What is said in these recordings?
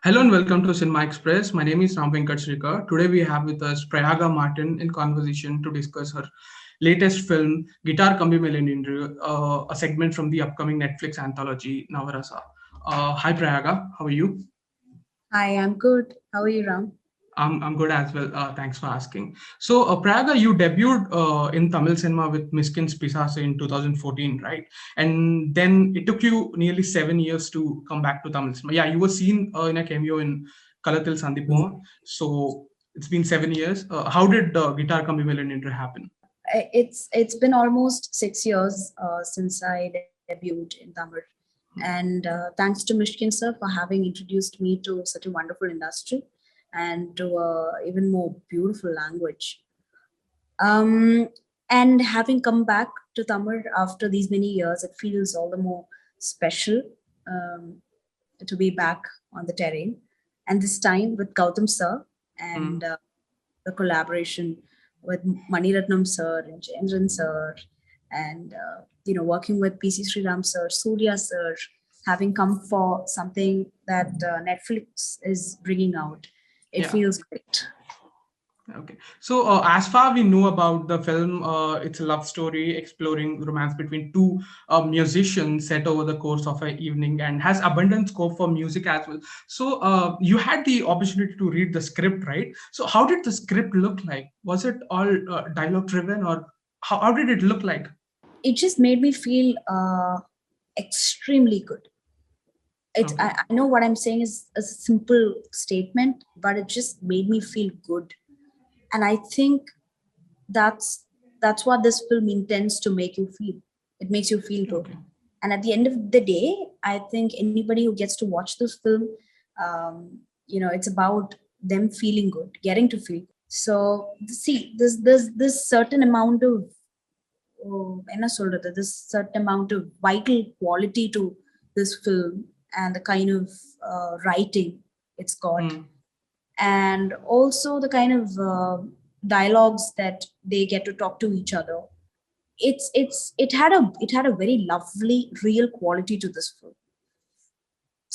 Hello and welcome to Cinema Express. My name is Ram Venkat Shrikar. Today we have with us Prayaga Martin in conversation to discuss her latest film, Guitar Kambi Melenindru, a segment from the upcoming Netflix anthology, Navarasa. Hi Prayaga, how are you? Hi, I'm good. How are you, Ram? I'm good as well. Thanks for asking. So, Prayaga, you debuted in Tamil cinema with Miskin's Pisasa in 2014, right? And then it took you nearly 7 years to come back to Tamil cinema. Yeah, you were seen in a cameo in Kalathil Sandipom. So, it's been 7 years. How did Guitar Kambi Melanindra happen? It's been almost 6 years since I debuted in Tamil, and thanks to Mishkin sir for having introduced me to such a wonderful industry and to a even more beautiful language. Um, and having come back to Tamil after these many years, it feels all the more special to be back on the terrain, and this time with Gautam sir and Mm. the collaboration with Maniratnam sir and Jendran sir, and working with PC Sriram sir, Surya sir, having come for something that Netflix is bringing out, it Yeah. feels great. Okay. So, as far we know about the film, it's a love story exploring romance between two musicians set over the course of an evening and has abundant scope for music as well. So, you had the opportunity to read the script, right? So, how did the script look like? Was it all dialogue driven, or how did it look like? It just made me feel extremely good. Okay. I know what I'm saying is a simple statement, but it just made me feel good, and I think that's that's what this film intends to make you feel. It makes you feel good, Okay. and at the end of the day, I think anybody who gets to watch this film, it's about them feeling good, getting to feel good. So see, this certain amount of என்ன சொல்றது, this certain amount of vital quality to this film, and the kind of writing it's got, Hmm. and also the kind of dialogues that they get to talk to each other. It had a very lovely real quality to this film.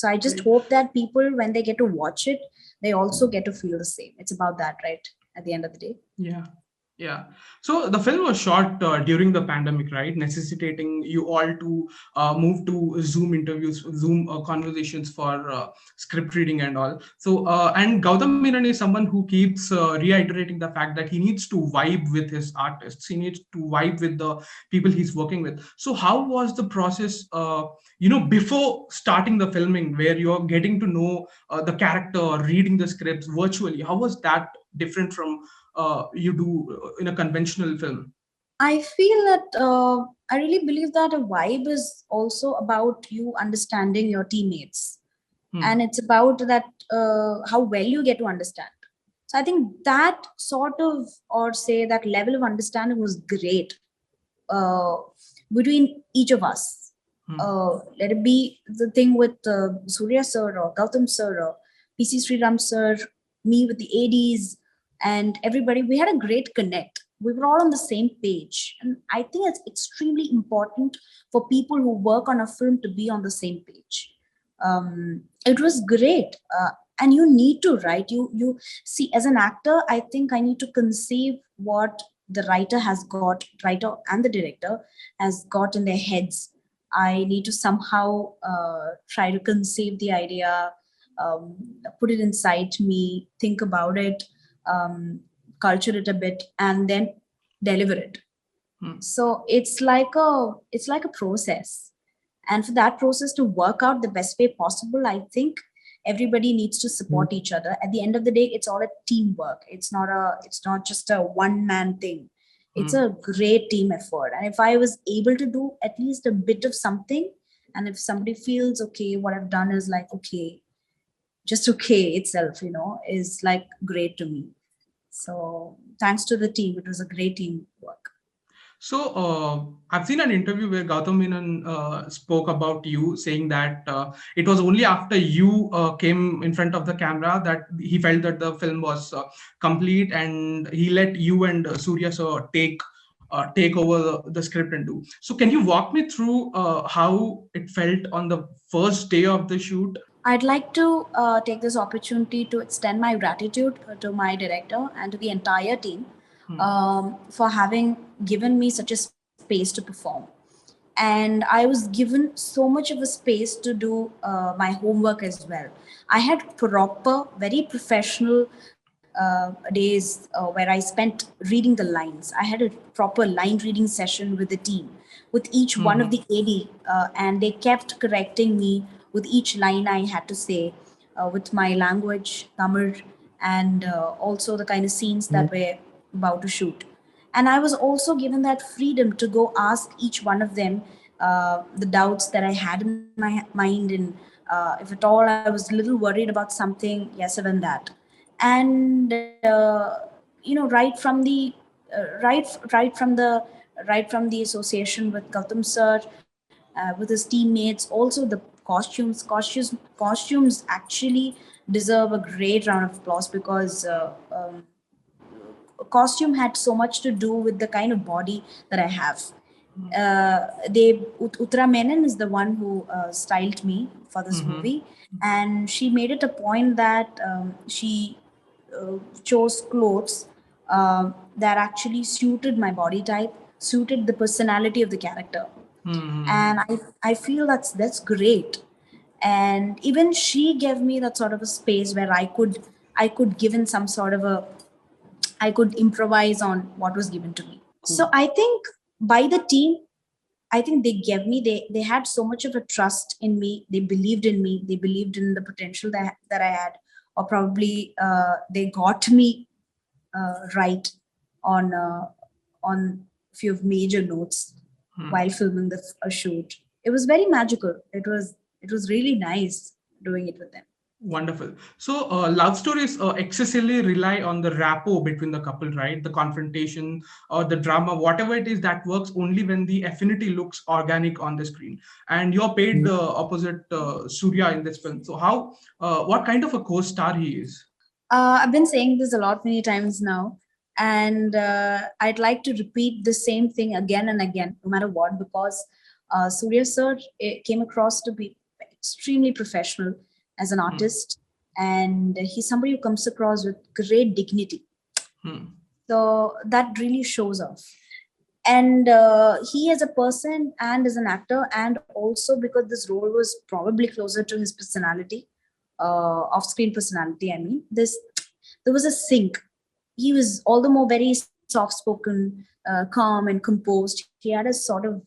So I just Great. hope that people, when they get to watch it, they also get to feel the same. It's about that, right? At the end of the day. Yeah. Yeah. So the film was shot during the pandemic, right? Necessitating you all to move to Zoom interviews, Zoom conversations for script reading and all. So, and Gautam Menon is someone who keeps reiterating the fact that he needs to vibe with his artists. He needs to vibe with the people he's working with. So, how was the process, before starting the filming, where you're getting to know the character, reading the scripts virtually? How was that different from you do in a conventional film? I feel that I really believe that a vibe is also about you understanding your teammates, and Hmm. it's about that how well you get to understand. So I think that sort of, or say that level of understanding was great uh, between each of us. Hmm. Let it be the thing with Surya sir or Gautam sir or PC Sriram sir, me with the ADs and everybody. We had a great connect. We were all on the same page. And I think it's extremely important for people who work on a film to be on the same page. It was great. And you need to write. You see, as an actor, I think I need to conceive what the writer and the director has got in their heads. I need to somehow try to conceive the idea, um, put it inside me, think about it, um, culture it a bit, and then deliver it. Hmm. So it's like a process, and for that process to work out the best way possible, I think everybody needs to support each other. At the end of the day, it's all a teamwork. It's not just a one man thing. It's Hmm. a great team effort, and if I was able to do at least a bit of something, and if somebody feels okay, what I've done is like okay, just okay itself, is like great to me. So thanks to the team, it was a great team work. So I've seen an interview where Gautam Menon spoke about you, saying that it was only after you came in front of the camera that he felt that the film was complete, and he let you and Surya sir take over the script and do. So can you walk me through how it felt on the first day of the shoot? I'd like to take this opportunity to extend my gratitude to my director and to the entire team for having given me such a space to perform. And I was given so much of a space to do my homework as well. I had proper, very professional days where I spent reading the lines. I had a proper line reading session with the team, with each one of Hmm. the AD, and they kept correcting me with each line I had to say, with my language, Tamil, and also the kind of scenes that we're about to shoot. And I was also given that freedom to go ask each one of them the doubts that I had in my mind, and if at all I was a little worried about something, yes, even that. And right from the right from the association with Gautam sir, with his teammates, also the costumes actually deserve a great round of applause, because costume had so much to do with the kind of body that I have. Uttara Menon is the one who styled me for this Hmm. movie, and she made it a point that she chose clothes that actually suited my body type, suited the personality of the character, and Hmm. I feel that's great. And even she gave me that sort of a space where I could give in some sort of a I could improvise on what was given to me. So Cool. I think by the team, I think they had so much of a trust in me. They believed in me. They believed in the potential that I had, or probably they got me right on on few of major notes while filming a shoot. It was very magical. It was really nice doing it with them. Wonderful. So, love stories excessively rely on the rapport between the couple, right? The confrontation or the drama, whatever it is, that works only when the affinity looks organic on the screen. And you're paid opposite Surya in this film. So, what kind of a co-star he is? I've been saying this a lot many times now, and I'd like to repeat the same thing again and again, no matter what, because Surya sir came across to be extremely professional as an Hmm. artist, and he's somebody who comes across with great dignity. Hmm. So that really shows off. And he, as a person and as an actor, and also because this role was probably closer to his personality, off-screen personality. I mean, there was a sync. He was all the more very soft-spoken, calm, and composed. He had a sort of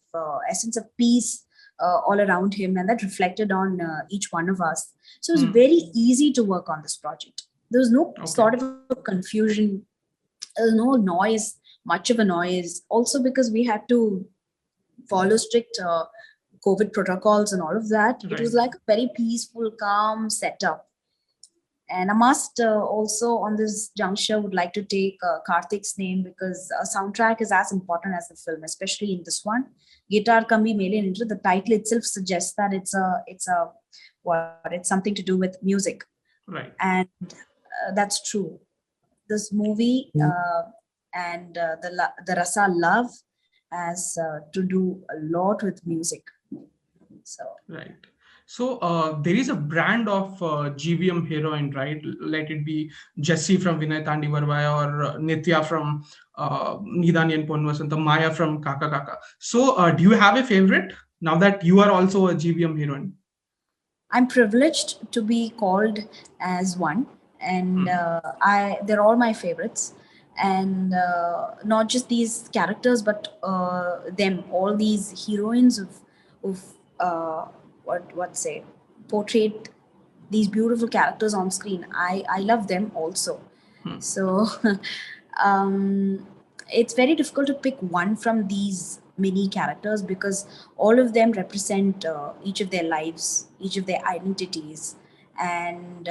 essence of peace all around him, and that reflected on each one of us. So it was Hmm. very easy to work on this project. There was no Okay. sort of a confusion, no noise, much of a noise. Also because we had to follow strict COVID protocols and all of that. It was Right. like a very peaceful, calm setup. And I must also, on this juncture, would like to take Karthik's name, because a soundtrack is as important as the film, especially in this one. Guitar Kambi Mele Ninja. The title itself suggests that it's something to do with music, Right. and that's true. This movie and the Rasa love has to do a lot with music. So Right. So there is a brand of GVM heroine, right? Let it be Jessie from Vinay Tandi Varvaya or Nitya from Nidaniyan Ponvasanta, Maya from Kaka Kaka. So do you have a favorite now that you are also a GVM heroine? I'm privileged to be called as one, and Hmm. I they're all my favorites, and not just these characters, but them all these heroines of uh, what say portrayed these beautiful characters on screen. I love them also. Hmm. So um, it's very difficult to pick one from these many characters, because all of them represent each of their lives, each of their identities, and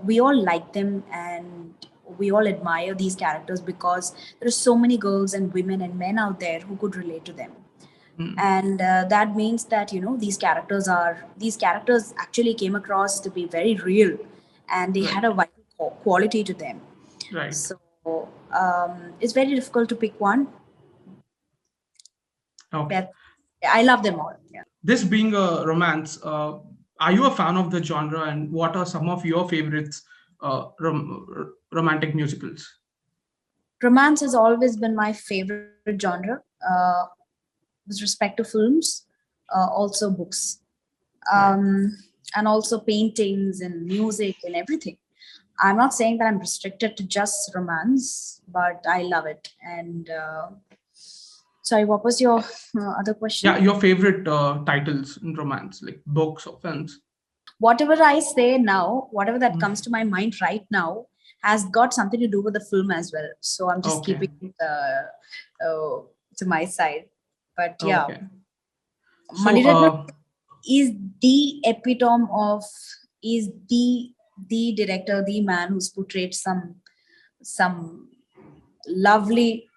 we all like them, and we all admire these characters because there are so many girls and women and men out there who could relate to them. Hmm. And that means that these characters actually came across to be very real, and they had Right. a vital quality to them. Right. So it's very difficult to pick one, Okay. but I love them all. Yeah. This being a romance, are you a fan of the genre, and what are some of your favorites romantic musicals? Romance has always been my favorite genre, with respect to films, also books, Right. um, and also paintings and music and everything. I'm not saying that I'm restricted to just romance, but I love it. And sorry, what was your other Yeah, question? your favorite titles in romance, like books or films. Whatever I say now, whatever that Mm. comes to my mind right now, has got something to do with the film as well. So I'm just Okay. keeping it to my side. But yeah, Okay. So, Maniratnam is the epitome of, is the director, the man who's portrayed some lovely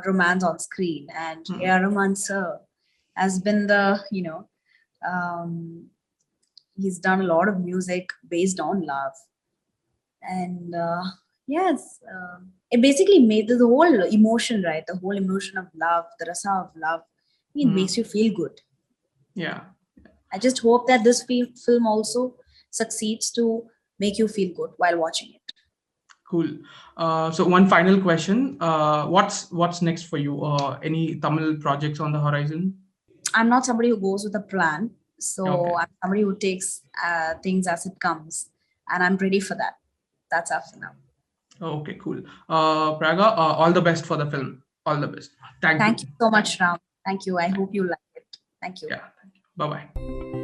romance on screen. And mm, A.R. Rahman sir has been the, um, he's done a lot of music based on love. And yes, it basically made the whole emotion, right? The whole emotion of love, the rasa of love, it makes you mm, feel good. yeah, I just hope that this film also succeeds to make you feel good while watching it. cool. So one final question: what's next for you? Any Tamil projects on the horizon? I'm not somebody who goes with a plan, so Okay. I'm somebody who takes things as it comes, and I'm ready for that. That's after now. Okay, cool. Praga, all the best for the film. All the best. Thank you. Thank you so much, Ram. Thank you. I hope you like it. Thank you. Yeah. Bye bye.